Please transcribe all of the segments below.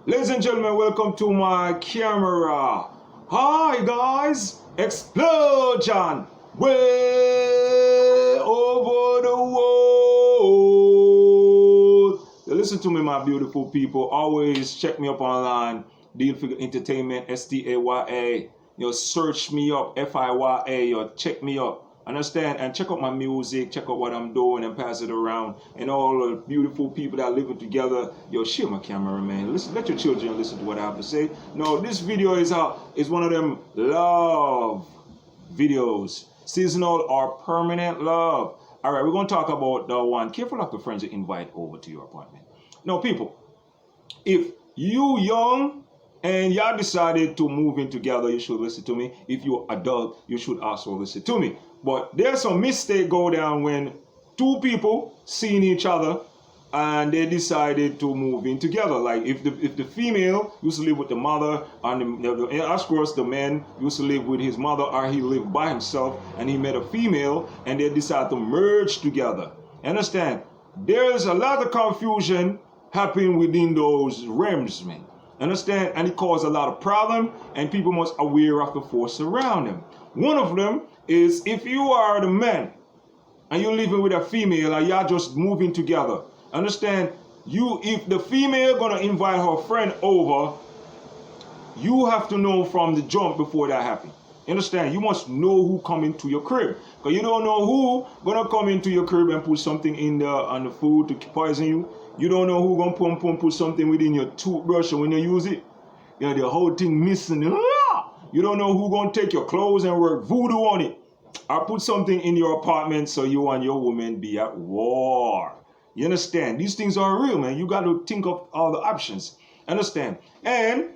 Ladies and gentlemen, welcome to my camera. Hi guys, explosion way over the world. You listen to me, my beautiful people. Always check me up online. Deal Figure Entertainment, STAYA. You search me up, FIYA. You check me up. Understand? And check out my music, check out what I'm doing and pass it around. And all the beautiful people that are living together. Yo, share my camera, man. Listen, let your children listen to what I have to say. No, this video is one of them love videos. Seasonal or permanent love. All right, we're going to talk about the one. Careful of the friends you invite over to your apartment. Now, people, if you young and y'all decided to move in together, you should listen to me. If you're adult, you should also listen to me. But there's some mistake go down when two people seeing each other and they decided to move in together. Like if the female used to live with the mother and of course the man used to live with his mother, or he lived by himself and he met a female and they decided to merge together. Understand? There's a lot of confusion happening within those realms, man. Understand? And it caused a lot of problem, and people must aware of the force around them. One of them is if you are the man and you're living with a female and y'all just moving together. Understand? If the female gonna invite her friend over, you have to know from the jump before that happens. Understand? You must know who come into your crib, because you don't know who gonna come into your crib and put something in on the food to poison you. You don't know who gonna put something within your toothbrush when you use it. You know, the whole thing missing. You don't know who gonna take your clothes and work voodoo on it, or put something in your apartment so you and your woman be at war. You understand? These things are real, man. You got to think of all the options. Understand? And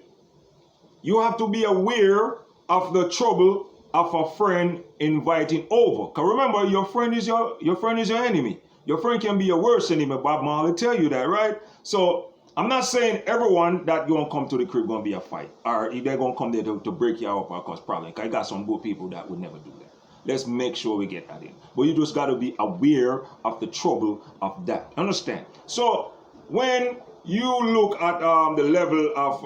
you have to be aware of the trouble of a friend inviting over. Because remember, your friend is your enemy. Your friend can be your worst enemy. Bob Marley tell you that, right? So I'm not saying everyone that gonna come to the crib gonna be a fight, or if they're gonna come there to break you up or cause problems. I got some good people that would never do that. Let's make sure we get that in. But you just got to be aware of the trouble of that. Understand? So when you look at the level of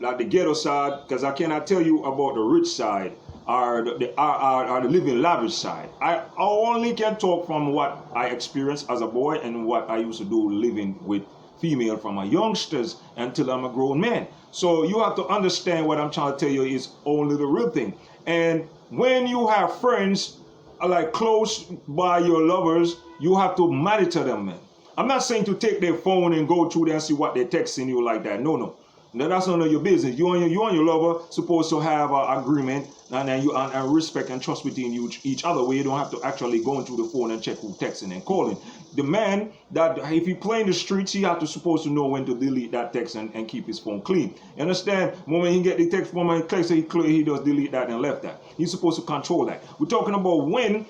like the ghetto side, because I cannot tell you about the rich side or the living lavish side. I only can talk from what I experienced as a boy and what I used to do living with female from my youngsters until I'm a grown man. So you have to understand what I'm trying to tell you is only the real thing. And when you have friends like close by your lovers, you have to monitor them, man. I'm not saying to take their phone and go through there and see what they're texting you like that. No. That's none of your business. You and your lover supposed to have an agreement and respect and trust between each other, where you don't have to actually go into the phone and check who texting and calling. The man that if he play in the streets, he have to supposed to know when to delete that text and keep his phone clean. You understand? When he get the text, when he clicks, he does delete that and left that. He's supposed to control that. We're talking about when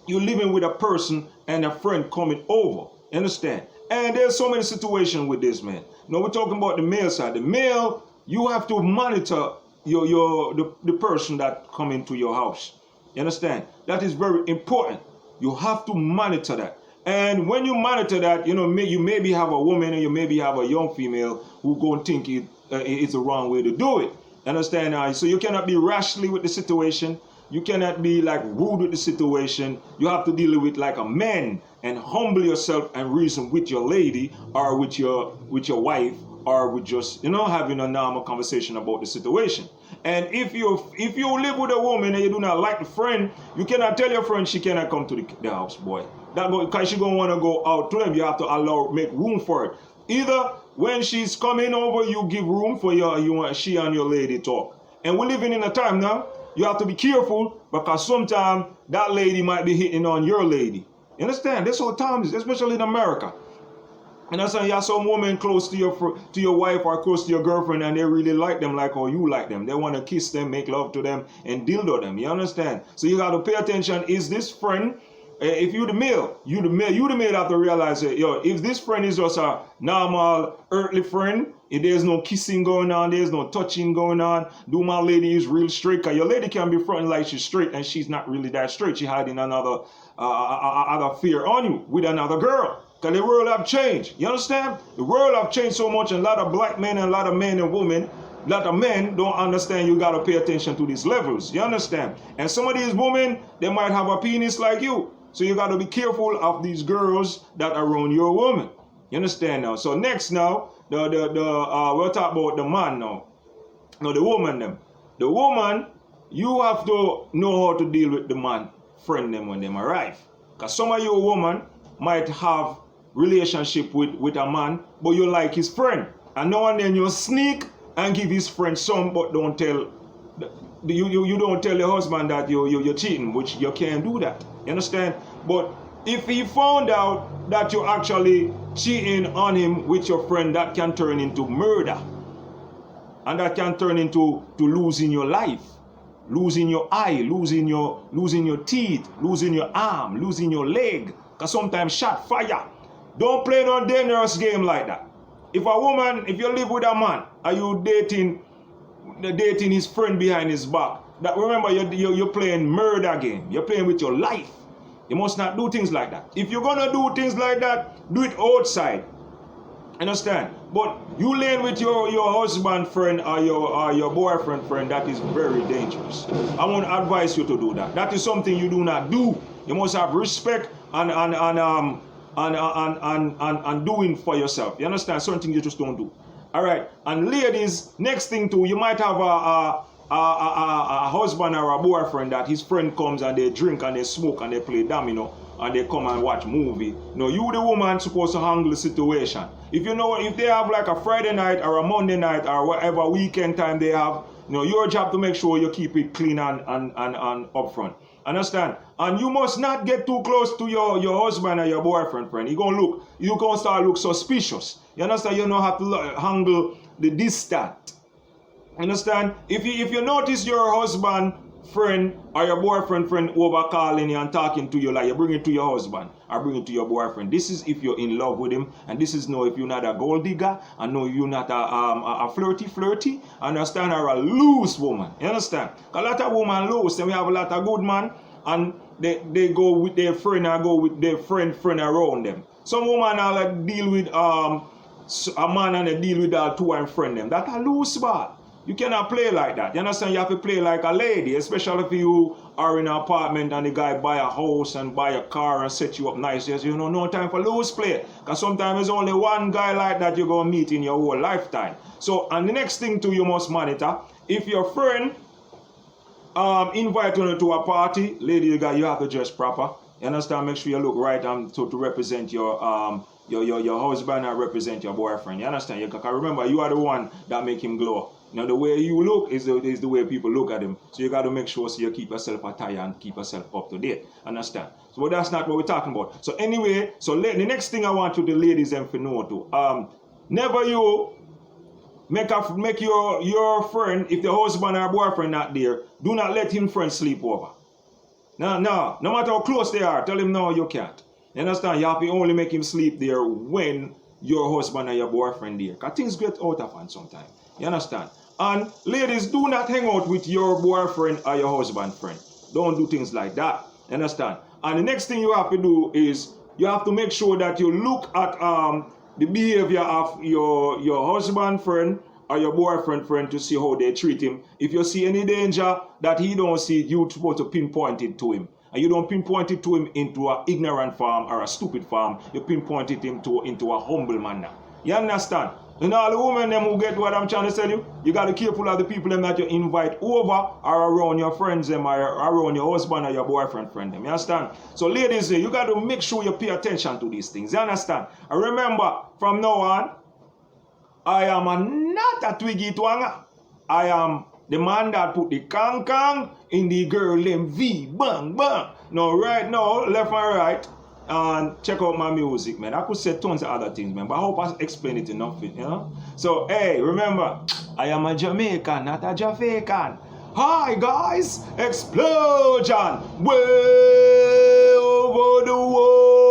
you're living with a person and a friend coming over. You understand? And there's so many situations with this, man. Now we're talking about the male side. The male, you have to monitor the person that come into your house. You understand? That is very important. You have to monitor that. And when you monitor that, you maybe have a woman and you maybe have a young female who go and think it's the wrong way to do it. Understand? So you cannot be rashly with the situation. You cannot be like rude with the situation. You have to deal with it like a man and humble yourself and reason with your lady or with your wife, or with just having a normal conversation about the situation. And if you live with a woman and you do not like the friend, you cannot tell your friend she cannot come to the house, boy. Because she's gonna want to go out to them. You have to make room for it. Either when she's coming over, you give room for she and your lady talk. And we're living in a time now. You have to be careful, because sometimes that lady might be hitting on your lady. You understand? This whole time, especially in America. And that's why you have some woman close to your wife or close to your girlfriend, and they really like them like how you like them. They want to kiss them, make love to them, and dildo them. You understand? So you got to pay attention. Is this friend? If you the male, you the male have to realize that, if this friend is just a normal earthly friend, if there's no kissing going on, there's no touching going on, do my lady is real straight, because your lady can be fronting like she's straight and she's not really that straight. She's hiding another fear on you with another girl. Because the world have changed. You understand? The world have changed so much, and a lot of black men and a lot of men and women, a lot of men don't understand you got to pay attention to these levels. You understand? And some of these women, they might have a penis like you. So you got to be careful of these girls that are around your woman. You understand now? So next now, we'll talk about the man now. No, the woman them. The woman, you have to know how to deal with the man friend them when them arrive. Because some of you women might have relationship with a man, but you like his friend. And now and then you sneak and give his friend some, but don't tell you don't tell your husband that you're cheating, which you can't do that. You understand? But if he found out that you're actually cheating on him with your friend, that can turn into murder. And that can turn into losing your life, losing your eye, losing your teeth, losing your arm, losing your leg. Because sometimes shot fire. Don't play no dangerous game like that. If you live with a man, are you dating his friend behind his back? That remember you're playing murder game. You're playing with your life. You must not do things like that. If you're gonna do things like that, do it outside. Understand? But you laying with your husband friend or your boyfriend friend, that is very dangerous. I won't advise you to do that. That is something you do not do. You must have respect and doing for yourself. You understand? Something you just don't do. All right. And ladies, next thing too, you might have a husband or a boyfriend that his friend comes and they drink and they smoke and they play domino and they come and watch movie. No, you the woman supposed to handle the situation. If they have like a Friday night or a Monday night or whatever weekend time they have, your job to make sure you keep it clean and upfront. Understand? And you must not get too close to your husband or your boyfriend friend. You gonna start look suspicious. You understand? You know how to handle the distant. Understand? If you notice your husband friend or your boyfriend friend over calling you and talking to you, like you bring it to your husband or bring it to your boyfriend, this is if you're in love with him, and this is no if you're not a gold digger, and no you're not a flirty, understand, or a loose woman. You understand? A lot of women loose, and we have a lot of good man, and they go with their friend or go with their friend around them. Some women are like deal with a man and they deal with that two and friend them. That's a loose ball. You cannot play like that. You understand? You have to play like a lady, especially if you are in an apartment and the guy buy a house and buy a car and set you up nice. No time for loose play. Because sometimes there's only one guy like that you're going to meet in your whole lifetime. So, and the next thing too, you must monitor. If your friend invite you to a party, lady, you have to dress proper. You understand? Make sure you look right to represent your husband and represent your boyfriend. You understand? Because remember, you are the one that make him glow. Now the way you look is the way people look at him. So you got to make sure so you keep yourself attire and keep yourself up to date. Understand? So but that's not what we're talking about. So anyway, the next thing I want you the ladies and to know too. Never you make your friend, if the husband or boyfriend not there, do not let him friend sleep over. No matter how close they are, tell him no, you can't. You understand? You have to only make him sleep there when your husband or your boyfriend there. Because things get out of hand sometimes. You understand? And ladies, do not hang out with your boyfriend or your husband friend. Don't do things like that. You understand? And the next thing you have to do is you have to make sure that you look at the behavior of your husband friend or your boyfriend friend to see how they treat him. If you see any danger that he don't see, you're supposed to pinpoint it to him. And you don't pinpoint it to him into an ignorant form or a stupid form. You pinpoint it into a humble manner. You understand? And all the women them who get what I'm trying to tell you, you got to be careful of the people them that you invite over or around your friends them or around your husband or your boyfriend friend them. You understand? So ladies, you got to make sure you pay attention to these things. You understand? And remember, from now on, I am not a twiggy twanga. I am the man that put the kang in the girl them V. Bang, bang. Now, right now, left and right. And check out my music, man. I could say tons of other things, man, but I hope I explain it enough, you know? So, hey, remember, I am a Jamaican, not a Jamaican. Hi, guys. Explosion. Way over the world.